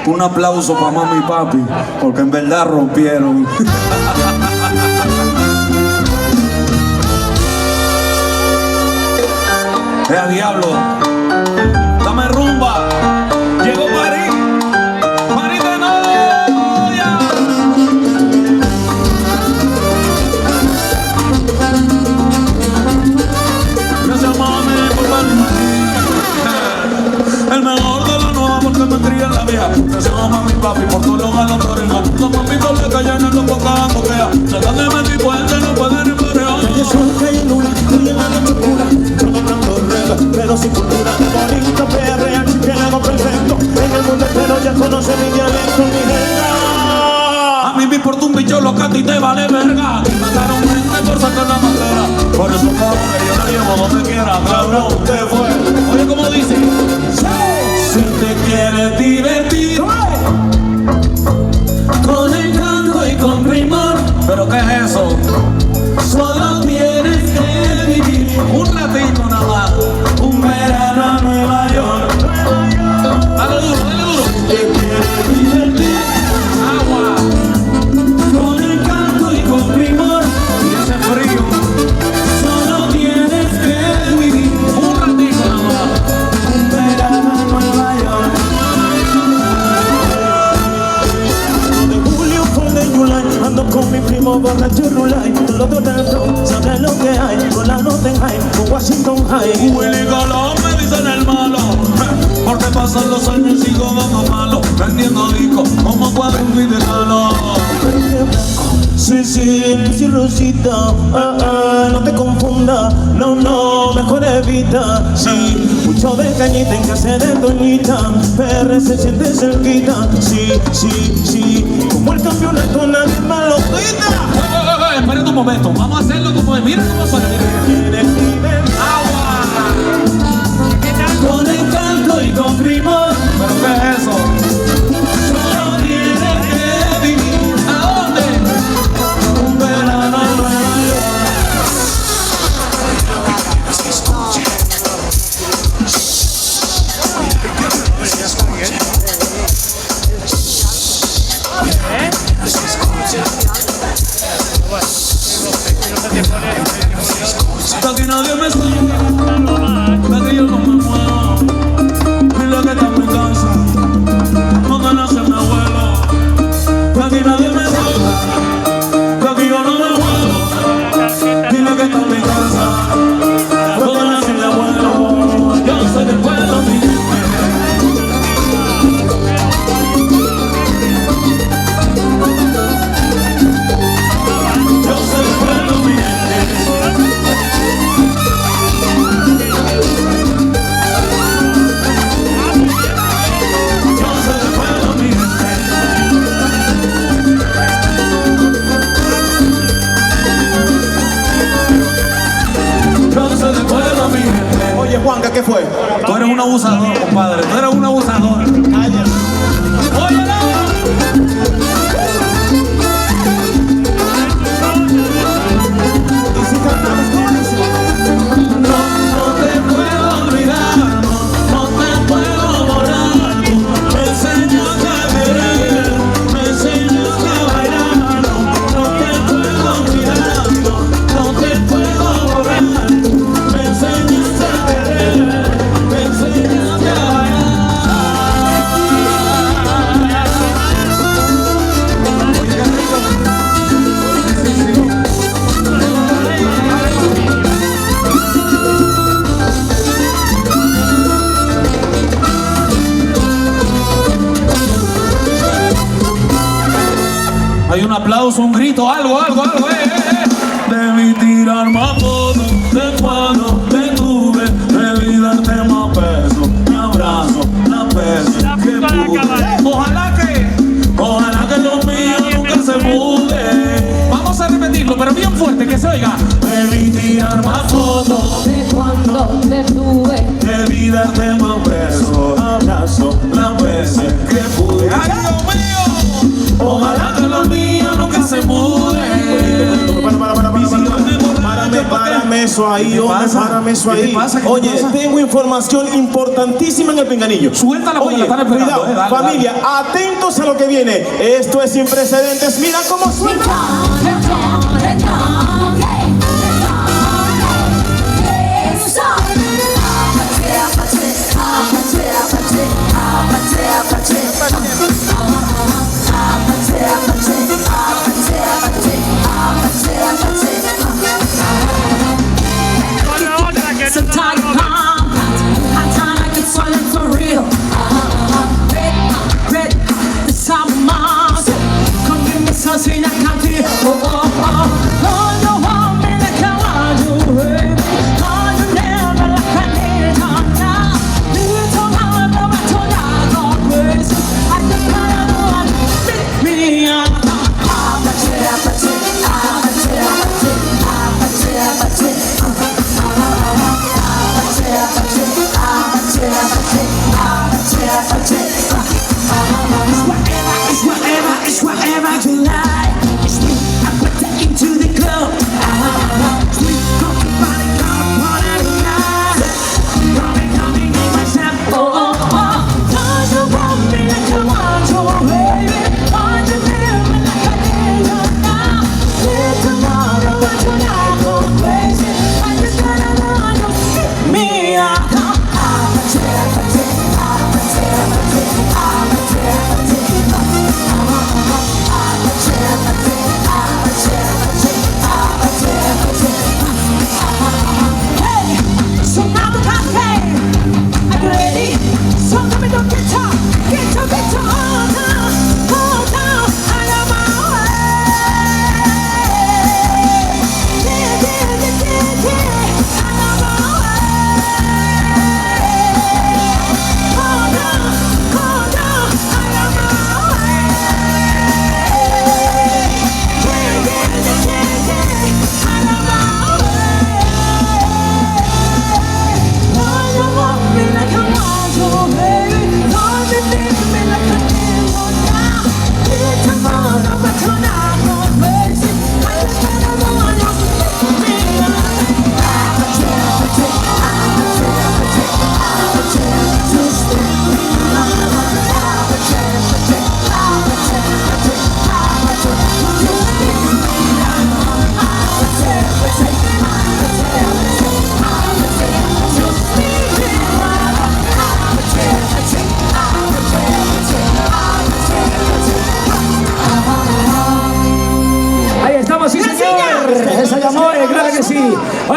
Un aplauso para mami y papi, porque en verdad rompieron. Diablo, dame rumba. Llegó París, París de novia. Gracias mami por venir. El mejor de la nueva porque me cría la vieja. Gracias a mami y papi por todos los galantones. Los papitos le callan en los bocas boquea. Se dan de mentir fuerte, no pueden ni parear. Calle sol, calle luna, fluye la noche oscura. Rodando reglas, pero sin cultura. Bonito, PR, archipiélago perfecto. En el mundo entero ya conoce mi dialecto, mi jerga. A mí me importa un bicho lo que a ti te vale verga. Mataron gente por sacar la bandera. Por eso cabrón, yo la llevo donde quiera. Cabrón, ¿qué fue? Oye, ¿cómo dice? Si te quieres divertir con encanto y con primor. ¿Pero qué es eso? Solo tienes que vivir un ratito nada más. Un verano a Nueva York. Dale duro, dale duro. Si te quieres divertir, agua, con encanto y con primor. Y ese frío. Solo tienes que vivir un ratito nada más. Un verano a Nueva York. De julio con de July, ando con mi primo borracho Rulay. Los dos dentro, saben lo que hay. Con la nota en high, con Washington High. Willy Colón me dicen el malo. Porque pasan los años y sigo dando malo. Vendiendo discos como cuadro y de calor. Sí, sí, Rosita, no te confunda, no, mejor evita. Sí, mucho de cañita en casa de doñita, PR se siente cerquita. Sí, como el campeonato nadie me lo quita. Esperen un momento, vamos a hacerlo como es. Mira cómo suena. Agua, con encanto y con primor. ¿Pero qué es eso? Solo tienes que vivir. ¿A dónde? Un verano en Nueva York. Hasta que nadie me siga, hasta que yo no me muevo. Dile que está en mi casa, donde nace mi abuelo. Hasta que nadie me siga, hasta que yo no me muevo. Dile que está en mi casa, donde nace mi abuelo. Yo soy del pueblo, mi gente. Yo soy del pueblo, mi gente. Oye, Juanca, ¿qué fue? Tú eres un abusador, compadre. Tú eres un abusador. Calla. Oye, no. ¿Y si cantamos con eso? No te puedo olvidar, no te puedo borrar. Me enseñaste a querer, me enseñaste a bailar. No te puedo olvidar, no te puedo borrar. Me enseñaste a querer, me enseñaste a bailar. aplauso, un grito, algo, Debí tirar más fotos de cuando te tuve. Debí darte más besos, mi abrazo, la beso que pude. Ojalá que los míos nunca se muden. Vamos a repetirlo, pero bien fuerte, que se oiga. Debí tirar más fotos De cuando te tuve. debí darte más besos, abrazo, las veces que pude. ¡Ay, Dios mío! Ojalá que los míos nunca se muden. Párame eso ahí, hombre, párame eso ¿Qué te ahí. pasa? ¿Qué te Oye, pasa? tengo información importantísima en el pinganillo. Suéltala porque Oye, la están esperando, cuidado, dale, familia, atentos a lo que viene. Esto es sin precedentes. Mira cómo suena. Reggaeton, reggaeton, reggaeton.